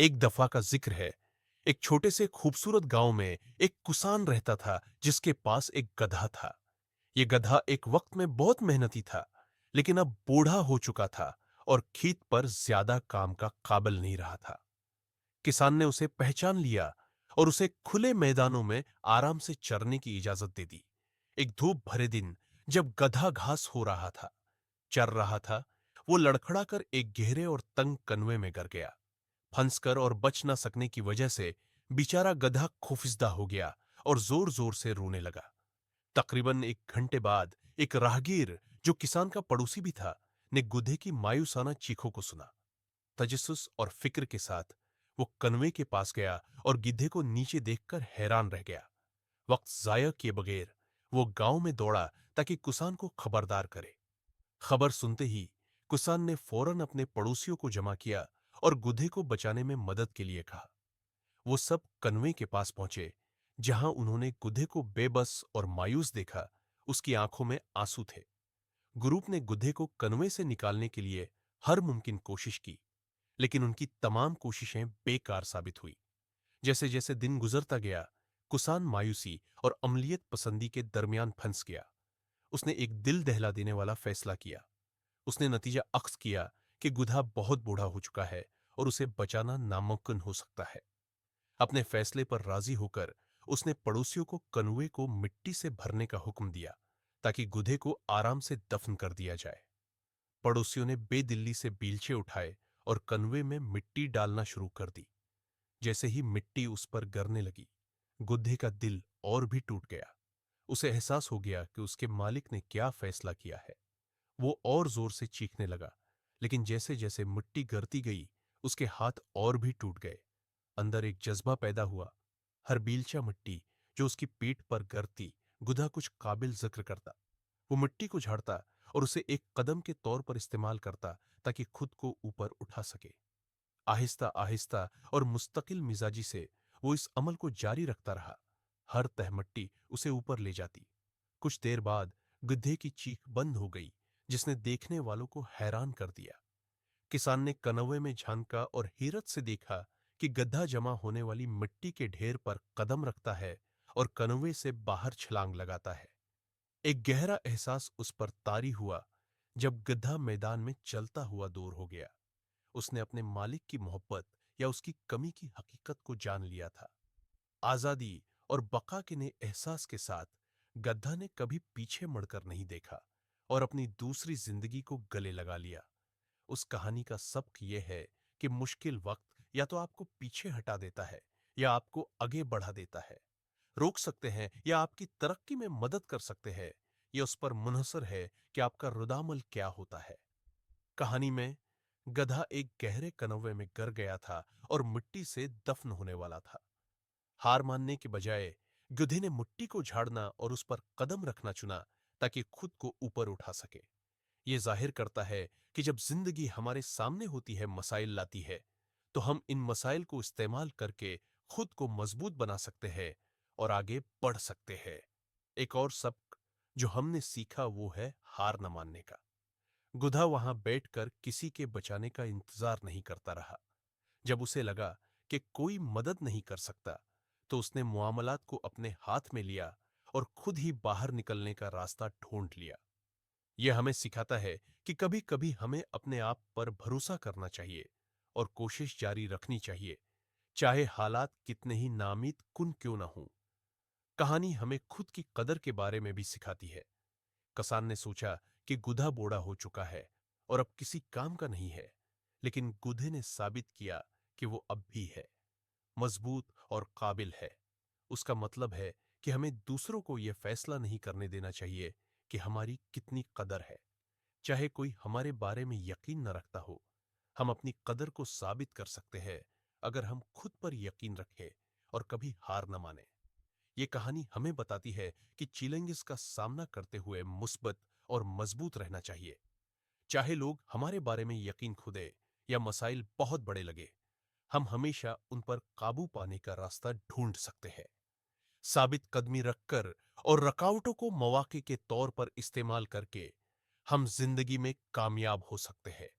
एक दफा का जिक्र है। एक छोटे से खूबसूरत गांव में एक किसान रहता था जिसके पास एक गधा था। ये गधा एक वक्त में बहुत मेहनती था, लेकिन अब बूढ़ा हो चुका था और खेत पर ज्यादा काम का काबिल नहीं रहा था। किसान ने उसे पहचान लिया और उसे खुले मैदानों में आराम से चरने की इजाजत दे दी। एक धूप भरे दिन, जब गधा घास हो रहा था, चर रहा था, वो लड़खड़ाकर एक गहरे और तंग कनवे में गिर गया। फंसकर और बच न सकने की वजह से बेचारा गधा खौफजदा हो गया और जोर जोर से रोने लगा। तकरीबन 1 घंटे बाद एक राहगीर, जो किसान का पड़ोसी भी था, ने गधे की मायूसाना चीखों को सुना। तजस्सुस और फिक्र के साथ वो कनवे के पास गया और गिद्धे को नीचे देखकर हैरान रह गया। वक्त जाया किए बगैर वो गांव में दौड़ा ताकि किसान को खबरदार करे। खबर सुनते ही किसान ने फौरन अपने पड़ोसियों को जमा किया और गुधे को बचाने में मदद के लिए कहा। वो सब कनवे के पास पहुंचे, जहां उन्होंने गुधे को बेबस और मायूस देखा। उसकी आंखों में आंसू थे। ग्रुप ने गुधे को कनवे से निकालने के लिए हर मुमकिन कोशिश की, लेकिन उनकी तमाम कोशिशें बेकार साबित हुई। जैसे जैसे दिन गुजरता गया, कुसान मायूसी और अमलियत पसंदी के दरमियान फंस गया। उसने एक दिल दहला देने वाला फैसला किया। उसने नतीजा अख्ज़ किया कि गुधा बहुत बूढ़ा हो चुका है और उसे बचाना नामुमकिन हो सकता है। अपने फैसले पर राजी होकर उसने पड़ोसियों को कनवे को मिट्टी से भरने का हुक्म दिया ताकि गुधे को आराम से दफन कर दिया जाए। पड़ोसियों ने बेदिल्ली से बीलचे उठाए और कनवे में मिट्टी डालना शुरू कर दी। जैसे ही मिट्टी उस पर गिरने लगी, गुद्धे का दिल और भी टूट गया। उसे एहसास हो गया कि उसके मालिक ने क्या फैसला किया है। वो और जोर से चीखने लगा, लेकिन जैसे जैसे मिट्टी गिरती गई, उसके हाथ और भी टूट गए। अंदर एक जज्बा पैदा हुआ। हर बीलचा मिट्टी जो उसकी पीठ पर गिरती, गुधा कुछ काबिल जिक्र करता। वो मिट्टी को झाड़ता और उसे एक कदम के तौर पर इस्तेमाल करता ताकि खुद को ऊपर उठा सके। आहिस्ता आहिस्ता और मुस्तकिल मिजाजी से वो इस अमल को जारी रखता रहा। हर तह मिट्टी उसे ऊपर ले जाती। कुछ देर बाद गधे की चीख बंद हो गई, जिसने देखने वालों को हैरान कर दिया। किसान ने कनवे में झांका और हैरत से देखा कि गधा जमा होने वाली मिट्टी के ढेर पर कदम रखता है और कनवे से बाहर छलांग लगाता है। एक गहरा एहसास उस पर तारी हुआ जब गधा मैदान में चलता हुआ दूर हो गया। उसने अपने मालिक की मोहब्बत या उसकी कमी की हकीकत को जान लिया था। आजादी और बका के नए एहसास के साथ गद्दा ने कभी पीछे मुड़कर नहीं देखा और अपनी दूसरी जिंदगी को गले लगा लिया। उस कहानी का सबक यह है कि मुश्किल वक्त या तो आपको पीछे हटा देता है या आपको आगे बढ़ा देता है। रोक सकते हैं या आपकी तरक्की में मदद कर सकते हैं। यह उस पर मुनहसर है कि आपका रुदामल क्या होता है। कहानी में गधा एक गहरे कनवे में गिर गया था और मिट्टी से दफन होने वाला था। हार मानने के बजाय गधे ने मिट्टी को झाड़ना और उस पर कदम रखना चुना ताकि खुद को ऊपर उठा सके। यह जाहिर करता है कि जब जिंदगी हमारे सामने होती है, मसाइल लाती है, तो हम इन मसाइल को इस्तेमाल करके खुद को मजबूत बना सकते हैं और आगे बढ़ सकते हैं। एक और सबक जो हमने सीखा वो है हार न मानने का। गुधा वहां बैठकर किसी के बचाने का इंतजार नहीं करता रहा। जब उसे लगा कि कोई मदद नहीं कर सकता, तो उसने मुआमलात को अपने हाथ में लिया और खुद ही बाहर निकलने का रास्ता ढूंढ लिया। यह हमें सिखाता है कि कभी कभी हमें अपने आप पर भरोसा करना चाहिए और कोशिश जारी रखनी चाहिए, चाहे हालात कितने ही नामीद कुन क्यों ना हों। कहानी हमें खुद की कदर के बारे में भी सिखाती है। किसान ने सोचा कि गुधा बूढ़ा हो चुका है और अब किसी काम का नहीं है, लेकिन गुधे ने साबित किया कि वो अब भी है, मजबूत और काबिल है। उसका मतलब है कि हमें दूसरों को यह फैसला नहीं करने देना चाहिए कि हमारी कितनी कदर है। चाहे कोई हमारे बारे में यकीन न रखता हो, हम अपनी कदर को साबित कर सकते हैं अगर हम खुद पर यकीन रखें और कभी हार न माने। ये कहानी हमें बताती है कि चैलेंजेस का सामना करते हुए मुस्बत और मजबूत रहना चाहिए। चाहे लोग हमारे बारे में यकीन खुदे या मसाइल बहुत बड़े लगे, हम हमेशा उन पर काबू पाने का रास्ता ढूंढ सकते हैं। साबित कदमी रखकर और रुकावटों को मौके के तौर पर इस्तेमाल करके हम जिंदगी में कामयाब हो सकते हैं।